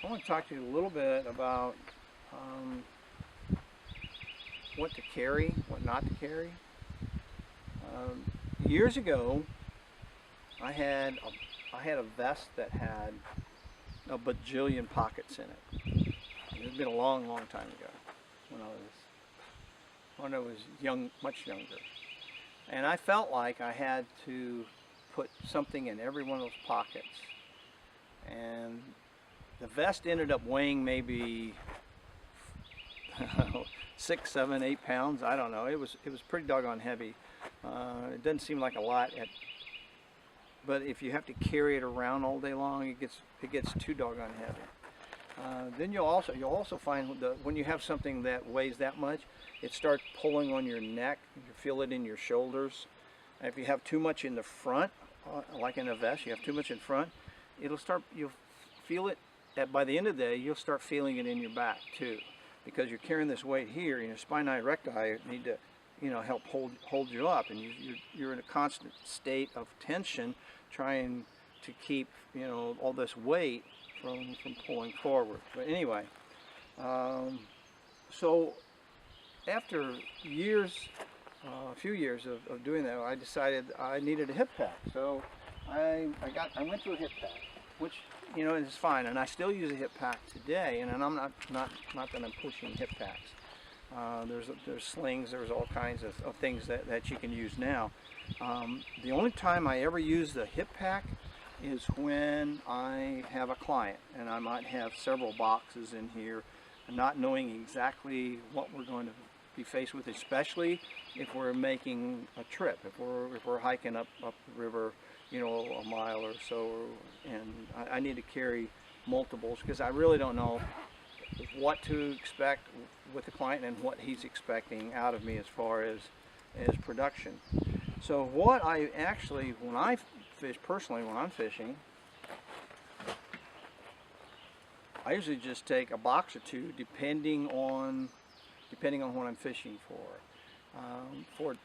want to talk to you a little bit about what to carry, what not to carry. Years ago, I had a vest that had a bajillion pockets in it. It's been a long, long time ago when I was young, much younger, and I felt like I had to put something in every one of those pockets. And the vest ended up weighing maybe 6, 7, 8 pounds. I don't know. It was pretty doggone heavy. It doesn't seem like a lot, but if you have to carry it around all day long, it gets too doggone heavy. Then you'll also find when you have something that weighs that much, it starts pulling on your neck. You feel it in your shoulders. And if you have too much in the front, like in a vest, you have too much in front, you'll feel it. By the end of the day, you'll start feeling it in your back too, because you're carrying this weight here, and your spinae recti need to, help hold you up, and you're in a constant state of tension, trying to keep, all this weight from pulling forward. But anyway, so after a few years of doing that, I decided I needed a hip pack. So I went to a hip pack, which is fine, and I still use a hip pack today. And I'm not that I'm pushing hip packs. There's slings, there's all kinds of things that you can use now. The only time I ever use the hip pack is when I have a client, and I might have several boxes in here, and not knowing exactly what we're going to be faced with, especially if we're making a trip, if we're hiking up the river, a mile or so, and I need to carry multiples, because I really don't know what to expect with the client and what he's expecting out of me as far as production. So what I actually, when I'm fishing, I usually just take a box or two, depending on what I'm fishing for.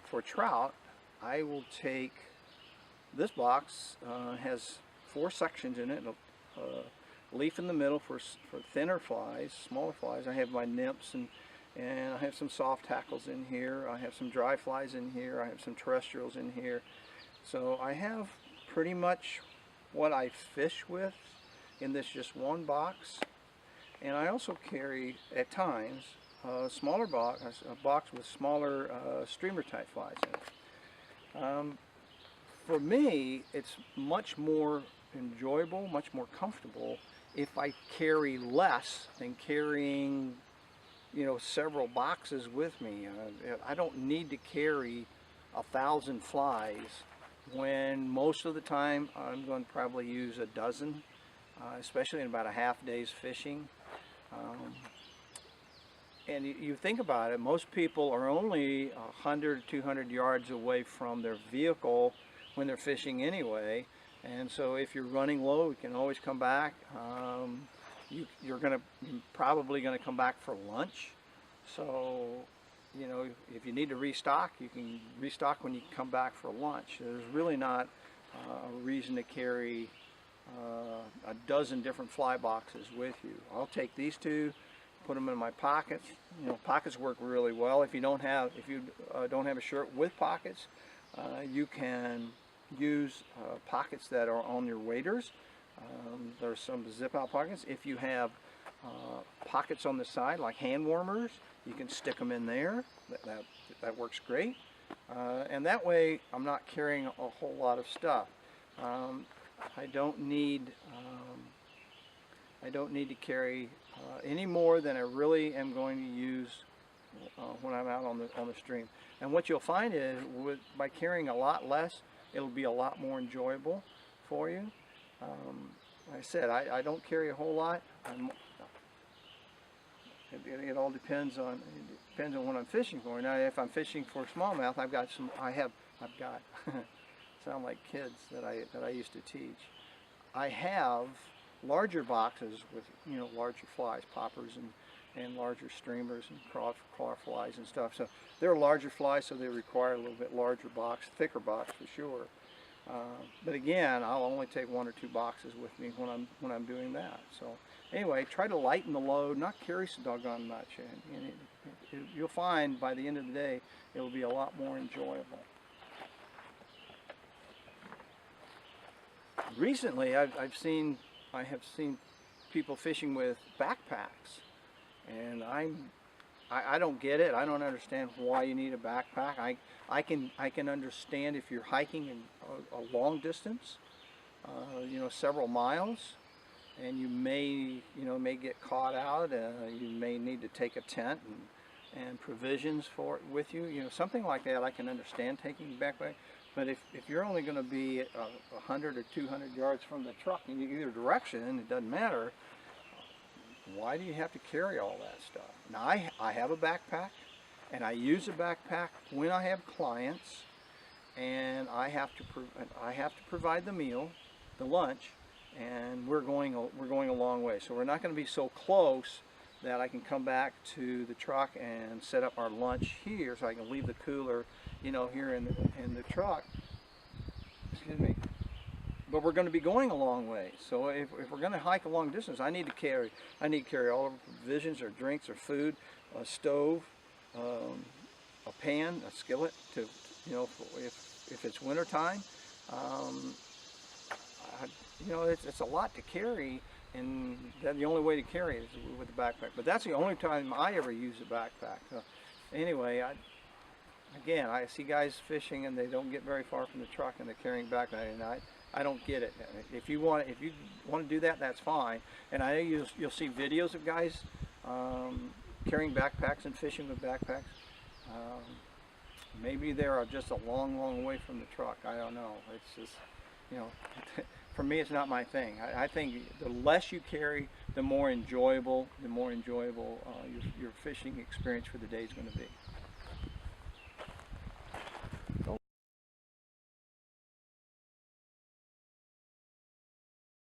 For trout, I will take this box. Has 4 sections in it. A leaf in the middle for thinner flies, smaller flies. I have my nymphs, and I have some soft tackles in here. I have some dry flies in here. I have some terrestrials in here. So I have pretty much what I fish with in this just one box. And I also carry, at times, a smaller box, a box with smaller streamer type flies in it. For me, it's much more enjoyable, much more comfortable if I carry less than carrying, several boxes with me. I don't need to carry 1,000 flies when most of the time I'm going to probably use a dozen, especially in about a half day's fishing. And you think about it, most people are only 100 or 200 yards away from their vehicle when they're fishing anyway. And so if you're running low, you can always come back. You're probably going to come back for lunch. So, if you need to restock, you can restock when you come back for lunch. There's really not a reason to carry a dozen different fly boxes with you. I'll take these 2, put them in my pockets. Pockets work really well. If you don't have a shirt with pockets, you can use pockets that are on your waders. There's some zip out pockets. If you have pockets on the side like hand warmers, you can stick them in there. That works great. And that way I'm not carrying a whole lot of stuff. I don't need to carry any more than I really am going to use when I'm out on the stream. And what you'll find is, by carrying a lot less, it'll be a lot more enjoyable for you. Like I said, I don't carry a whole lot. It all depends on what I'm fishing for. Now, if I'm fishing for smallmouth, I've got sound like kids that I used to teach. I have larger boxes with larger flies, poppers and larger streamers and craw flies and stuff. So they're larger flies, so they require a little bit larger box, thicker box for sure. But again, I'll only take 1 or 2 boxes with me when I'm doing that. So anyway, try to lighten the load, not carry so doggone much, and you'll find by the end of the day it will be a lot more enjoyable. Recently, I have seen people fishing with backpacks, and I don't get it. I don't understand why you need a backpack. I can understand if you're hiking in a long distance, you know, several miles, and you may get caught out. You may need to take a tent and provisions for it with you. You know, something like that I can understand taking a backpack. But if you're only going to be 100 or 200 yards from the truck in either direction, it doesn't matter. Why do you have to carry all that stuff? Now I have a backpack, and I use a backpack when I have clients, and I have to provide the meal, the lunch, and we're going a long way. So we're not going to be so close that I can come back to the truck and set up our lunch here, so I can leave the cooler, you know, here in the truck. Excuse me. But we're going to be going a long way. So if we're going to hike a long distance, I need to carry all of the provisions or drinks or food, a stove, a pan, a skillet to, you know, if it's winter time. You know, it's a lot to carry, and the only way to carry it is with a backpack. But that's the only time I ever use a backpack. Anyway, again, I see guys fishing and they don't get very far from the truck and they're carrying backpack, and I don't get it. If you want to do that, that's fine. And I know you'll see videos of guys carrying backpacks and fishing with backpacks. Maybe they're just a long way from the truck. I don't know. It's just, you know, for me, it's not my thing. I think the less you carry, the more enjoyable your fishing experience for the day is going to be.